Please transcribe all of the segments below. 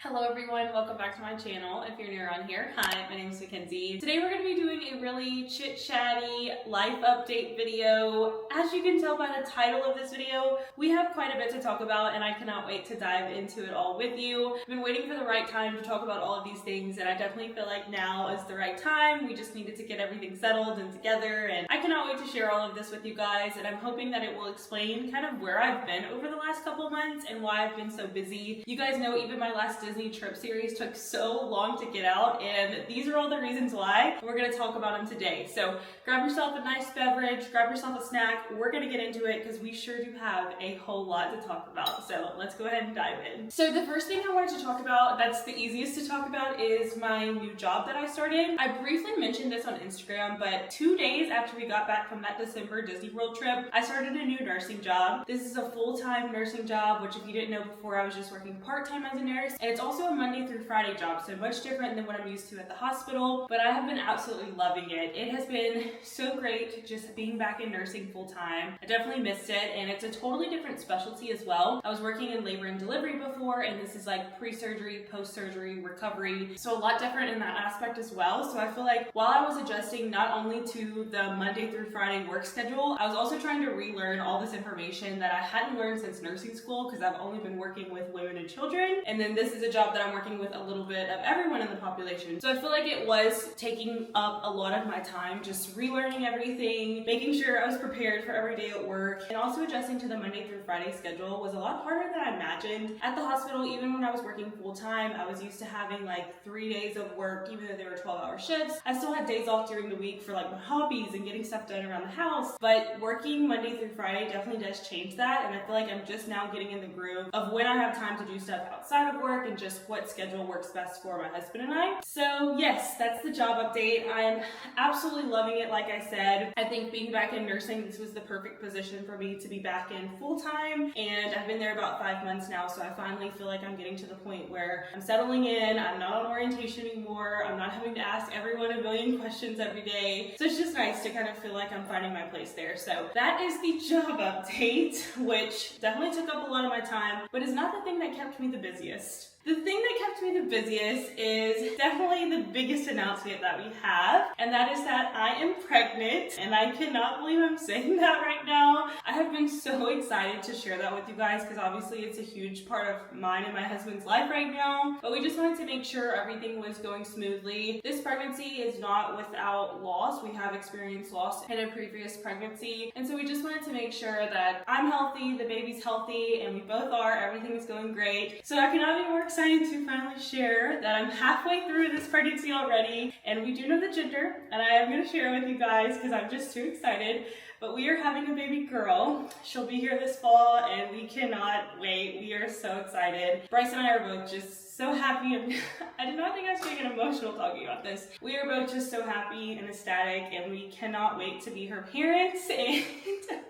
Hello everyone, welcome back to my channel. If you're new around here, hi, my name is Mackenzie. Today we're going to be doing a really chit-chatty life update video. As you can tell by the title of this video, we have quite a bit to talk about and I cannot wait to dive into it all with you. I've been waiting for the right time to talk about all of these things and I definitely feel like now is the right time. We just needed to get everything settled and together, and I cannot wait to share all of this with you guys, and I'm hoping that it will explain kind of where I've been over the last couple of months and why I've been so busy. You guys know even my last Disney trip series took so long to get out, and these are all the reasons why. We're going to talk about them today. So grab yourself a nice beverage, grab yourself a snack. We're going to get into it because we sure do have a whole lot to talk about. So let's go ahead and dive in. So the first thing I wanted to talk about, that's the easiest to talk about, is my new job that I started. I briefly mentioned this on Instagram, but 2 days after we got back from that December Disney World trip, I started a new nursing job. This is a full-time nursing job, which if you didn't know before, I was just working part-time as a nurse, and it's also a Monday through Friday job, so much different than what I'm used to at the hospital, but I have been absolutely loving it. It has been so great just being back in nursing full-time. I definitely missed it, and it's a totally different specialty as well. I was working in labor and delivery before, and this is like pre-surgery, post-surgery, recovery, so a lot different in that aspect as well. So I feel like while I was adjusting not only to the Monday through Friday work schedule, I was also trying to relearn all this information that I hadn't learned since nursing school, because I've only been working with women and children, and then this is a job that I'm working with a little bit of everyone in the population. So I feel like it was taking up a lot of my time, just relearning everything, making sure I was prepared for every day at work, and also adjusting to the Monday through Friday schedule was a lot harder than I imagined. At the hospital, even when I was working full-time, I was used to having like 3 days of work, even though they were 12-hour shifts. I still had days off during the week for like my hobbies and getting stuff done around the house, but working Monday through Friday definitely does change that, and I feel like I'm just now getting in the groove of when I have time to do stuff outside of work and just what schedule works best for my husband and I. So yes, that's the job update. I'm absolutely loving it. Like I said, I think being back in nursing, this was the perfect position for me to be back in full-time, and I've been there about 5 months now, so I finally feel like I'm getting to the point where I'm settling in. I'm not on orientation anymore. I'm not having to ask everyone a million questions every day. So it's just nice to kind of feel like I'm finding my place there. So that is the job update, which definitely took up a lot of my time, but is not the thing that kept me the busiest. The thing that kept me the busiest is definitely the biggest announcement that we have, and that is that I am pregnant, and I cannot believe I'm saying that right now. I have been so excited to share that with you guys because obviously it's a huge part of mine and my husband's life right now, but we just wanted to make sure everything was going smoothly. This pregnancy is not without loss. We have experienced loss in a previous pregnancy, and so we just wanted to make sure that I'm healthy, the baby's healthy, and we both are. Everything is going great. So I cannot be more excited to finally share that I'm halfway through this pregnancy already, and we do know the gender, and I am going to share it with you guys because I'm just too excited. But we are having a baby girl. She'll be here this fall, and we cannot wait. We are so excited. Bryce and I are both just so happy. I did not think I was going to get emotional talking about this. We are both just so happy and ecstatic, and we cannot wait to be her parents. And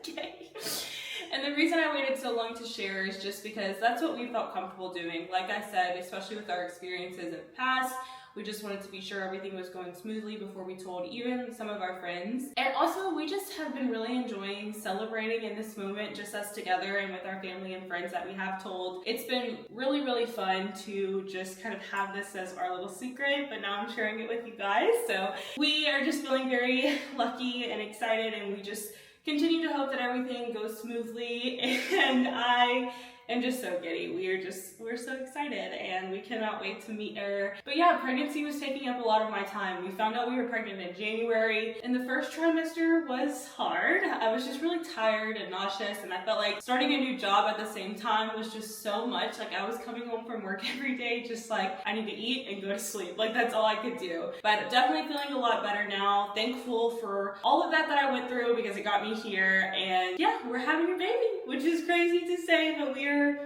okay. And the reason I waited so long to share is just because that's what we felt comfortable doing. Like I said, especially with our experiences in the past, we just wanted to be sure everything was going smoothly before we told even some of our friends. And also, we just have been really enjoying celebrating in this moment, just us together and with our family and friends that we have told. It's been really, really fun to just kind of have this as our little secret, but now I'm sharing it with you guys. So we are just feeling very lucky and excited, and we just continue to hope that everything goes smoothly, and I am just so giddy. We're so excited, and we cannot wait to meet her. But yeah, pregnancy was taking up a lot of my time. We found out we were pregnant in January, and the first trimester was hard. I was just really tired and nauseous, and I felt like starting a new job at the same time was just so much. Like, I was coming home from work every day just like, I need to eat and go to sleep. Like, that's all I could do. But definitely feeling a lot better now. Thankful for all of that I went through because it got me here, and yeah, we're having a baby, which is crazy to say, but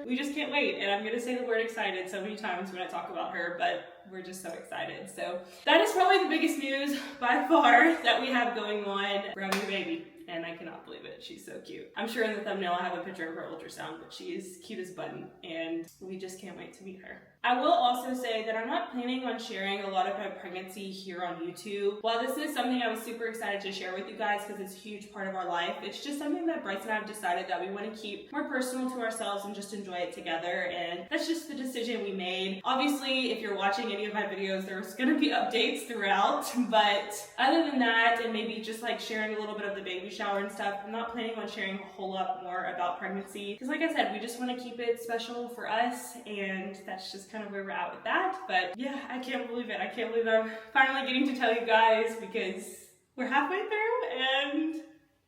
we just can't wait. And I'm gonna say the word excited so many times when I talk about her, but we're just so excited. So that is probably the biggest news by far that we have going on. We're having a baby, and I cannot believe it. She's so cute. I'm sure in the thumbnail I have a picture of her ultrasound, but she is cute as a button, and we just can't wait to meet her. I will also say that I'm not planning on sharing a lot of my pregnancy here on YouTube. While this is something I was super excited to share with you guys because it's a huge part of our life, it's just something that Bryce and I have decided that we want to keep more personal to ourselves and just enjoy it together, and that's just the decision we made. Obviously, if you're watching any of my videos, there's going to be updates throughout, but other than that, and maybe just like sharing a little bit of the baby shower and stuff, I'm not planning on sharing a whole lot more about pregnancy because, like I said, we just want to keep it special for us, and that's just kind of where we're at with that. But yeah, I can't believe it. I can't believe I'm finally getting to tell you guys because we're halfway through and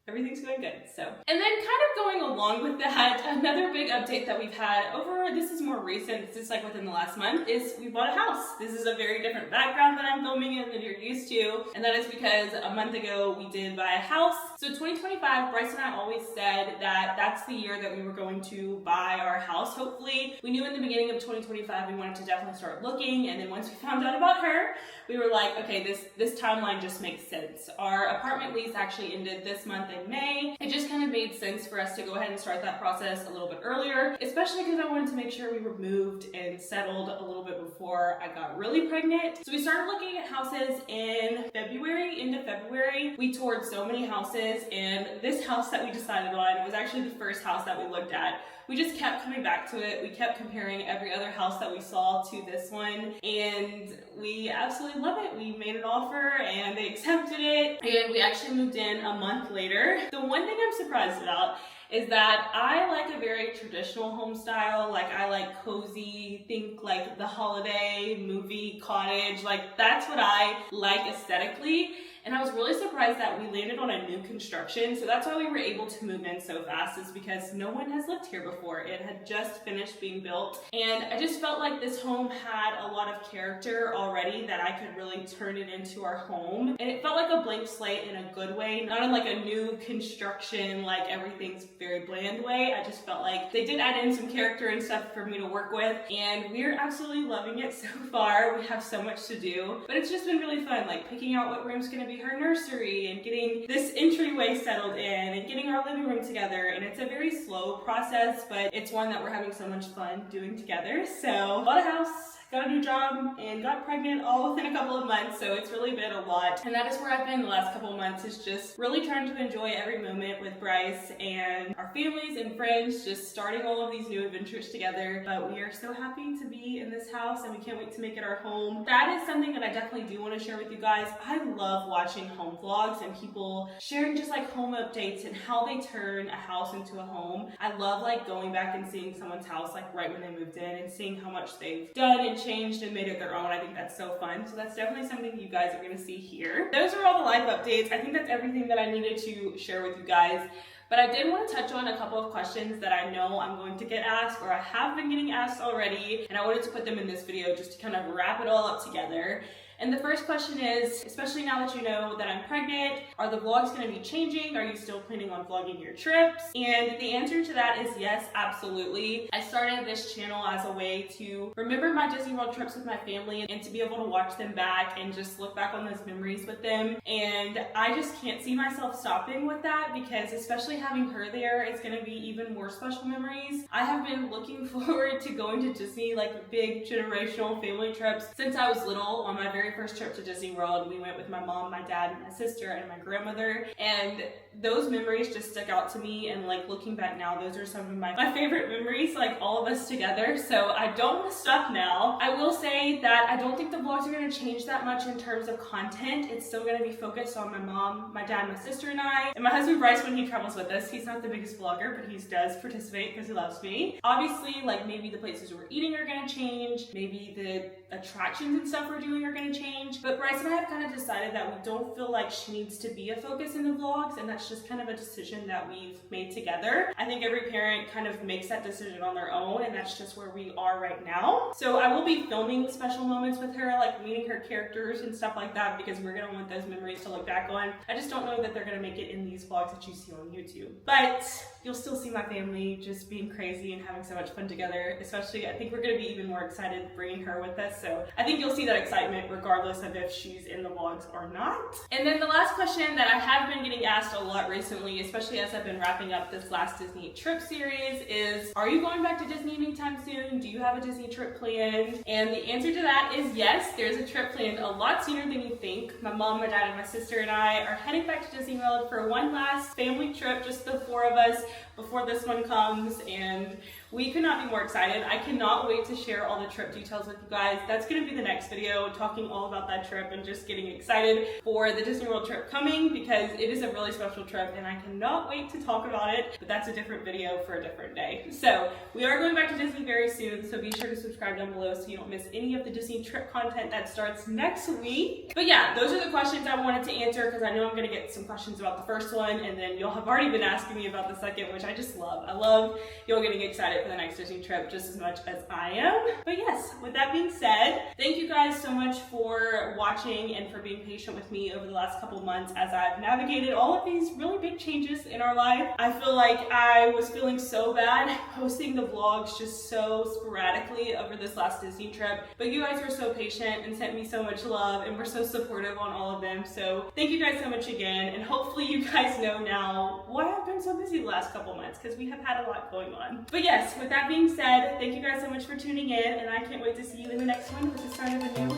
everything's going good. So, and then kind of going along with that, another big update that we've had over, this is more recent, this is like within the last month, is we bought a house. This is a very different background that I'm filming in than you're used to, and that is because a month ago we did buy a house. So 2025, Bryce and I always said that that's the year that we were going to buy our house, hopefully. We knew in the beginning of 2025 we wanted to definitely start looking, and then once we found out about her, we were like, okay, this timeline just makes sense. Our apartment lease actually ended this month in May. It just kind of made sense for us to go ahead and start that process a little bit earlier, especially because I wanted to make sure we were moved and settled a little bit before I got really pregnant. So we started looking at houses in February, into February. We toured so many houses, and this house that we decided on was actually the first house that we looked at. We just kept coming back to it. We kept comparing every other house that we saw to this one, and we absolutely love it. We made an offer and they accepted it, and we actually moved in a month later. The one thing I'm surprised about is that I like a very traditional home style. Like, I like cozy, think like the holiday movie cottage. Like, that's what I like aesthetically. And I was really surprised that we landed on a new construction. So that's why we were able to move in so fast, is because no one has lived here before. It had just finished being built. And I just felt like this home had a lot of character already, that I could really turn it into our home. And it felt like a blank slate in a good way, not in like a new construction, like everything's very bland way. I just felt like they did add in some character and stuff for me to work with. And we're absolutely loving it so far. We have so much to do, but it's just been really fun, like picking out what room's gonna be her nursery and getting this entryway settled in and getting our living room together. And it's a very slow process, but it's one that we're having so much fun doing together. So bought a house, got a new job, and got pregnant all within a couple of months. So it's really been a lot, and that is where I've been the last couple of months, is just really trying to enjoy every moment with Bryce and our families and friends, just starting all of these new adventures together. But we are so happy to be in this house, and we can't wait to make it our home. That is something that I definitely do want to share with you guys. I love watching home vlogs and people sharing just like home updates and how they turn a house into a home. I love like going back and seeing someone's house like right when they moved in and seeing how much they've done and changed and made it their own. I think that's so fun. So that's definitely something you guys are going to see here. Those are all the life updates. I think that's everything that I needed to share with you guys. But I did want to touch on a couple of questions that I know I'm going to get asked, or I have been getting asked already, and I wanted to put them in this video just to kind of wrap it all up together. And the first question is, especially now that you know that I'm pregnant, are the vlogs going to be changing? Are you still planning on vlogging your trips? And the answer to that is yes, absolutely. I started this channel as a way to remember my Disney World trips with my family and to be able to watch them back and just look back on those memories with them. And I just can't see myself stopping with that, because especially having her there, it's going to be even more special memories. I have been looking forward to going to Disney, like big generational family trips, since I was little. On my very first trip to Disney World, we went with my mom, my dad, my sister, and my grandmother, and those memories just stuck out to me. And like looking back now, those are some of my favorite memories, like all of us together. So I don't want to stop now. I will say that I don't think the vlogs are going to change that much in terms of content. It's still going to be focused on my mom, my dad, my sister, and I, and my husband Bryce when he travels with us. He's not the biggest vlogger, but he does participate because he loves me. Obviously, like maybe the places we're eating are going to change, maybe the attractions and stuff we're doing are going to change, but Bryce and I have kind of decided that we don't feel like she needs to be a focus in the vlogs, and that's just kind of a decision that we've made together. I think every parent kind of makes that decision on their own, and that's just where we are right now. So I will be filming special moments with her, like meeting her characters and stuff like that, because we're going to want those memories to look back on. I just don't know that they're going to make it in these vlogs that you see on YouTube, but you'll still see my family just being crazy and having so much fun together. Especially, I think we're going to be even more excited bringing her with us, so I think you'll see that excitement regardless regardless of if she's in the vlogs or not. And then the last question that I have been getting asked a lot recently, especially as I've been wrapping up this last Disney trip series, is are you going back to Disney anytime soon? Do you have a Disney trip planned? And the answer to that is yes, there's a trip planned a lot sooner than you think. My mom, my dad, and my sister and I are heading back to Disney World for one last family trip, just the 4 of us, before this one comes, and we could not be more excited. I cannot wait to share all the trip details with you guys. That's gonna be the next video, talking all about that trip and just getting excited for the Disney World trip coming, because it is a really special trip and I cannot wait to talk about it, but that's a different video for a different day. So we are going back to Disney very soon, so be sure to subscribe down below so you don't miss any of the Disney trip content that starts next week. But yeah, those are the questions I wanted to answer, because I know I'm gonna get some questions about the first one, and then you'll have already been asking me about the second, which I just love. I love y'all getting excited for the next Disney trip just as much as I am. But yes, with that being said, thank you guys so much for watching and for being patient with me over the last couple months as I've navigated all of these really big changes in our life. I feel like I was feeling so bad posting the vlogs just so sporadically over this last Disney trip, but you guys were so patient and sent me so much love and were so supportive on all of them. So thank you guys so much again, and hopefully you guys know now why I've been so busy the last couple months, because we have had a lot going on. But yes, with that being said, thank you guys so much for tuning in, and I can't wait to see you in the next one with the start of a new